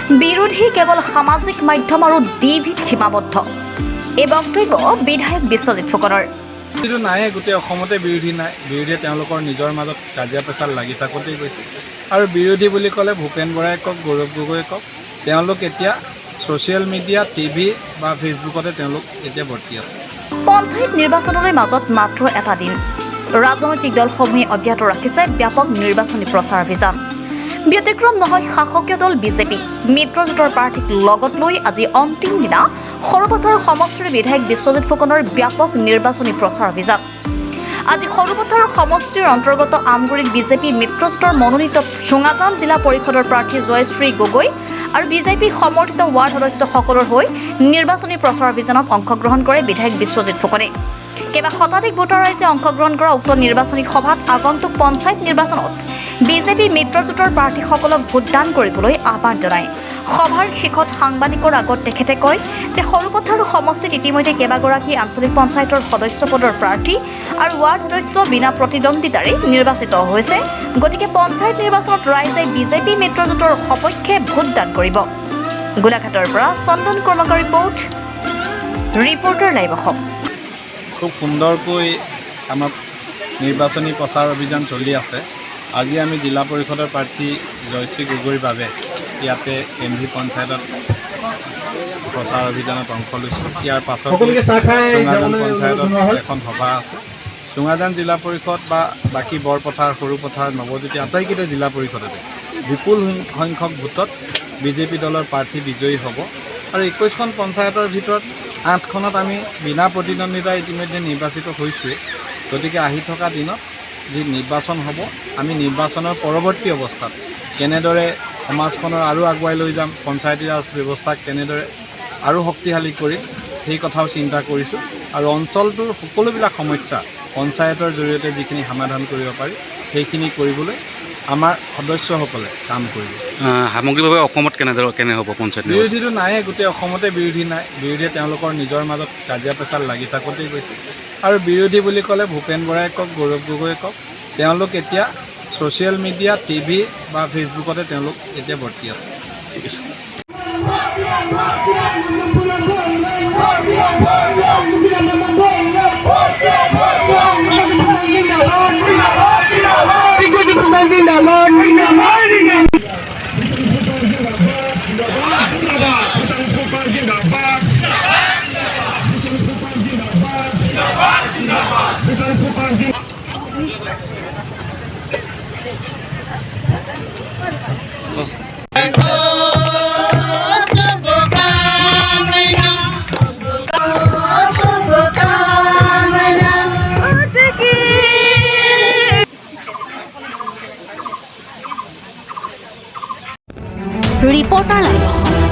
বিৰোধী কেৱল সামাজিক মাধ্যম আৰু ডিভিত সীমাবদ্ধ এই বক্তব্য বিধায়ক বিশ্বজিৎ ফুকনৰ। কিন্তু নাই, গোটেই অসমতে বিৰোধী নাই। বিৰোধীয়ে তেওঁলোকৰ নিজৰ মাজত কাজিয়া পেচাল লাগি থাকোঁতেই গৈছে। আৰু বিৰোধী বুলি ক'লে ভূপেন বৰাই কওক, গৌৰৱ গগৈয়ে কওক, তেওঁলোক এতিয়া ছ'চিয়েল মিডিয়া, টিভি বা ফেচবুকতে তেওঁলোক এতিয়া ভৰ্তি আছে। পঞ্চায়ত নিৰ্বাচনলৈ মাজত মাত্ৰ এটা দিন। ৰাজনৈতিক দলসমূহে অব্যাহত ৰাখিছে ব্যাপক নিৰ্বাচনী প্ৰচাৰ অভিযান। ব্যতিক্ৰম নহয় শাসকীয় দল বিজেপি। মিত্ৰজোঁটৰ প্ৰাৰ্থীক লগত লৈ আজি অন্তিম দিনা সৰুপথাৰ সমষ্টিৰ বিধায়ক বিশ্বজিৎ ফুকনৰ ব্যাপক নিৰ্বাচনী প্ৰচাৰ অভিযান। আজি সৰুপথাৰ সমষ্টিৰ অন্তৰ্গত আমগুৰিত বিজেপি মিত্ৰজোঁটৰ মনোনীত চুঙাজান জিলা পৰিষদৰ প্ৰাৰ্থী জয়শ্ৰী গগৈ আৰু বিজেপি সমৰ্থিত ৱাৰ্ড সদস্যসকলৰ হৈ নিৰ্বাচনী প্ৰচাৰ অভিযানত অংশগ্ৰহণ কৰে বিধায়ক বিশ্বজিৎ ফুকনে। কেইবা শতাধিক ভোটাৰ ৰাইজে অংশগ্ৰহণ কৰা উক্ত নিৰ্বাচনী সভাত আগন্তুক পঞ্চায়ত নিৰ্বাচনত বিজেপি মিত্ৰজোঁটৰ প্ৰাৰ্থীসকলক ভোটদান কৰিবলৈ আহ্বান জনায়। সভাৰ শেষত সাংবাদিকৰ আগত তেখেতে কয় যে সৰুপথাৰ সমষ্টিত ইতিমধ্যে কেইবাগৰাকী আঞ্চলিক পঞ্চায়তৰ সদস্য পদৰ প্ৰাৰ্থী আৰু ৱাৰ্ড সদস্য বিনা প্ৰতিদ্বন্দ্বিতাৰে নিৰ্বাচিত হৈছে। গতিকে পঞ্চায়ত নিৰ্বাচনত ৰাইজে বিজেপি মিত্ৰজোঁটৰ সপক্ষে ভোটদান কৰিব। গোলাঘাটৰ পৰা চন্দন কৰ্মকাৰ ৰিপৰ্টাৰ লাইভ অসম। খুব সুন্দৰকৈ আমাৰ নিৰ্বাচনী প্ৰচাৰ অভিযান চলি আছে। আজি আমি জিলা পৰিষদৰ প্ৰাৰ্থী জয়শ্ৰী গগৈৰ বাবে ইয়াতে MV পঞ্চায়তত প্ৰচাৰ অভিযানত অংশ লৈছোঁ। ইয়াৰ পাছত চুঙাজান পঞ্চায়তত এখন সভা আছে। চুঙাজান জিলা পৰিষদ বা বাকী বৰপথাৰ, সৰুপথাৰ, নৱজ্যোতি আটাইকেইটা জিলা পৰিষদতে বিপুল সংখ্যক ভোটত বিজেপি দলৰ প্ৰাৰ্থী বিজয়ী হ'ব। আৰু 21খন পঞ্চায়তৰ ভিতৰত 8খনত আমি বিনা প্ৰতিদ্বন্দ্বিতা ইতিমধ্যে নিৰ্বাচিত হৈছোঁৱেই। গতিকে আহি থকা দিনত যি নিৰ্বাচন হ'ব, আমি নিৰ্বাচনৰ পৰৱৰ্তী অৱস্থাত কেনেদৰে সমাজখনৰ আৰু আগুৱাই লৈ যাম, পঞ্চায়তী ৰাজ ব্যৱস্থাক কেনেদৰে আৰু শক্তিশালী কৰিম, সেই কথাও চিন্তা কৰিছোঁ। আৰু অঞ্চলটোৰ সকলোবিলাক সমস্যা পঞ্চায়তৰ জৰিয়তে যিখিনি সমাধান কৰিব পাৰি সেইখিনি কৰিবলৈ আমাৰ সদস্যসকলে কাম কৰিব। সামগ্ৰিকভাৱে অসমত কেনে হ'ব পঞ্চায়ত? বিৰোধীটো নাই, গোটেই অসমতে বিৰোধী নাই। বিৰোধীয়ে তেওঁলোকৰ নিজৰ মাজত কাজিয়া পেচাল লাগি থাকোঁতেই গৈছে। আৰু বিৰোধী বুলি ক'লে ভূপেন বৰাই কওক, গৌৰৱ গগৈয়ে কওক, তেওঁলোক এতিয়া ছ'চিয়েল মিডিয়া, টিভি বা ফেচবুকতে তেওঁলোক এতিয়া ভৰ্তি আছে। ঠিক আছে। Reporter live Assam.